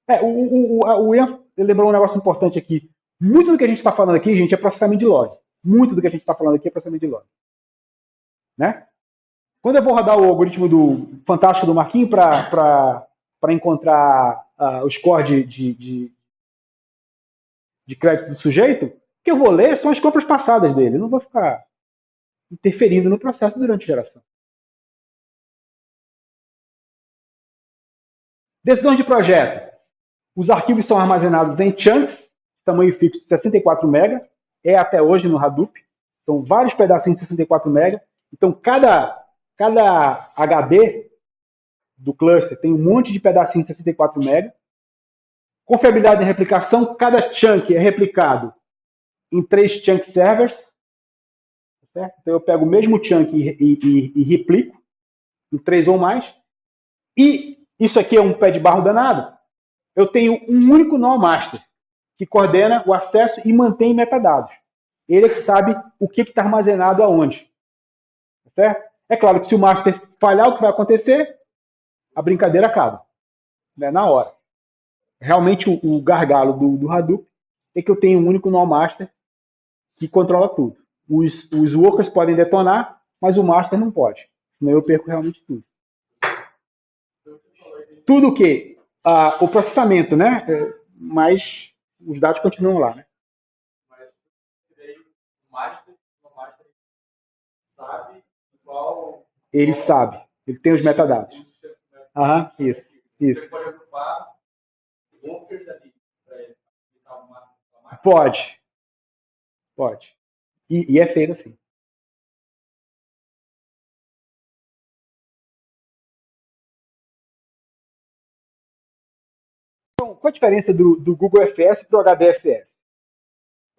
O Ian lembrou um negócio importante aqui. Muito do que a gente está falando aqui, gente, é processamento de log. Muito do que a gente está falando aqui é processamento de log. Né? Quando eu vou rodar o algoritmo do fantástico do Marquinhos para encontrar o score de crédito do sujeito, o que eu vou ler são as compras passadas dele. Eu não vou ficar interferindo no processo durante a geração. Decisões de projeto. Os arquivos são armazenados em chunks, tamanho fixo de 64 MB. É até hoje no Hadoop. São vários pedacinhos de 64 MB. Então, cada HD do cluster tem um monte de pedacinhos de 64 MB. Confiabilidade em replicação. Cada chunk é replicado em 3 chunk servers. Certo? Então, eu pego o mesmo chunk e replico em 3 ou mais. E isso aqui é um pé de barro danado. Eu tenho um único nó master que coordena o acesso e mantém metadados. Ele é que sabe o que está armazenado aonde. Certo? É claro que se o master falhar, o que vai acontecer? A brincadeira acaba. Né? Na hora. Realmente o gargalo do Hadoop é que eu tenho um único nó master que controla tudo. Os workers podem detonar, mas o master não pode. Senão eu perco realmente tudo. Tudo o que? O processamento, né? Mas os dados continuam lá, né? Mas o master sabe qual. Ele sabe. Ele tem os metadados. Aham, isso. Você pode agrupar workers ali para ele aplicar o master. Pode. Pode. E é feito assim. Então, qual a diferença do Google FS para o HDFS?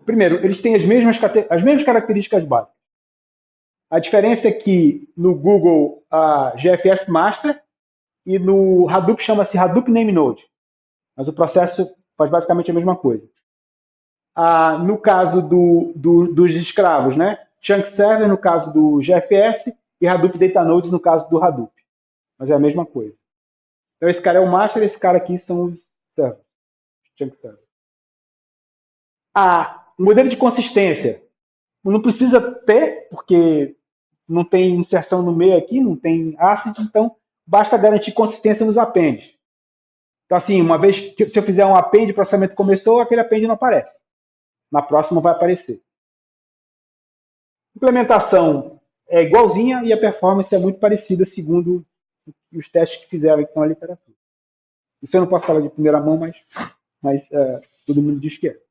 Primeiro, eles têm as mesmas características básicas. A diferença é que no Google GFS Master e no Hadoop chama-se Hadoop Name Node. Mas o processo faz basicamente a mesma coisa. No caso dos escravos, né? Chunk Server no caso do GFS e Hadoop Data Nodes no caso do Hadoop. Mas é a mesma coisa. Então esse cara é o Master, esse cara aqui são os servers. Chunk Server. O modelo de consistência. Não precisa ter, porque não tem inserção no meio aqui, não tem ACID, então basta garantir consistência nos appends. Então, assim, uma vez que se eu fizer um append, o processamento começou, aquele append não aparece. Na próxima vai aparecer. Implementação é igualzinha e a performance é muito parecida, segundo os testes que fizeram com a literatura. Isso eu não posso falar de primeira mão, mas todo mundo diz que é.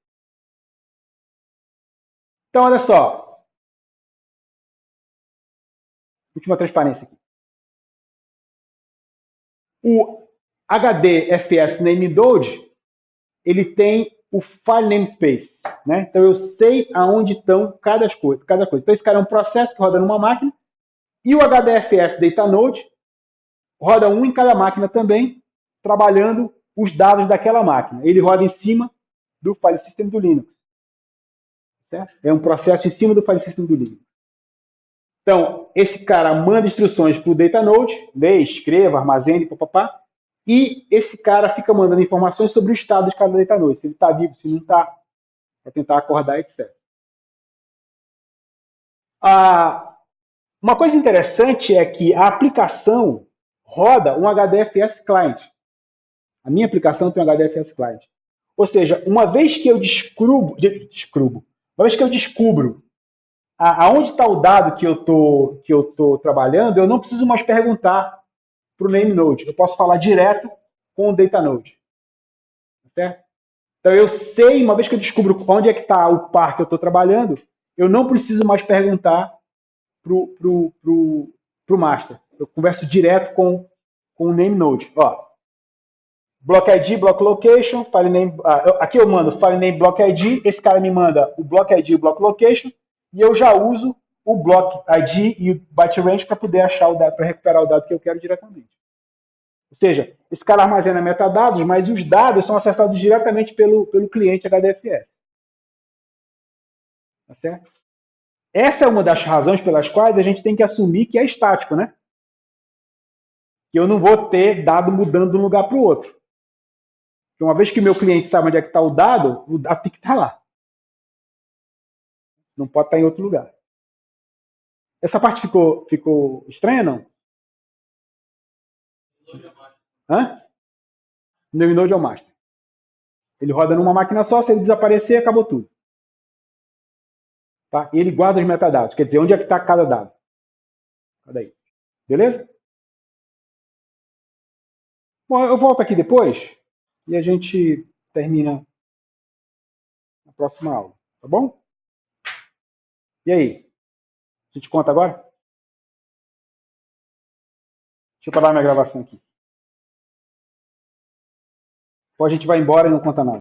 Então, olha só. Última transparência aqui. O HDFS Namespace, ele tem o File Namespace, né? Então eu sei aonde estão cada coisa. Então esse cara é um processo que roda numa máquina e o HDFS Datanode roda um em cada máquina também, trabalhando os dados daquela máquina. Ele roda em cima do File System do Linux. Certo? É um processo em cima do File System do Linux. Então, esse cara manda instruções para o Datanode, lê, escreva, armazene, papapá, e esse cara fica mandando informações sobre o estado de cada Datanode, se ele está vivo, se não está, para tentar acordar, etc. Uma coisa interessante é que a aplicação roda um HDFS Client. A minha aplicação tem um HDFS Client. Ou seja, uma vez que eu descubro aonde está o dado que eu tô trabalhando, eu não preciso mais perguntar para o NameNode. Eu posso falar direto com o DataNode. Certo? Então eu sei, uma vez que eu descubro onde é que está o par que eu estou trabalhando, eu não preciso mais perguntar pro master. Eu converso direto com o NameNode. Ó, block ID, block location, file name. Aqui eu mando file name, block ID. Esse cara me manda o block ID e o block location. E eu já uso o block ID e o byte range para poder achar o dado, para recuperar o dado que eu quero diretamente. Ou seja, esse cara armazena metadados, mas os dados são acessados diretamente pelo cliente HDFS. Tá certo? Essa é uma das razões pelas quais a gente tem que assumir que é estático, né? Que eu não vou ter dado mudando de um lugar para o outro. Porque uma vez que o meu cliente sabe onde é que está o dado tem que estar lá. Não pode estar em outro lugar. Essa parte ficou estranha, não? Hã? O NameNode é o master. Ele roda numa máquina só, se ele desaparecer, acabou tudo. Tá? E ele guarda os metadados, quer dizer, onde é que está cada dado. Cadê aí? Beleza? Bom, eu volto aqui depois e a gente termina na próxima aula, tá bom? E aí? A gente conta agora? Deixa eu parar minha gravação aqui. Ou a gente vai embora e não conta nada.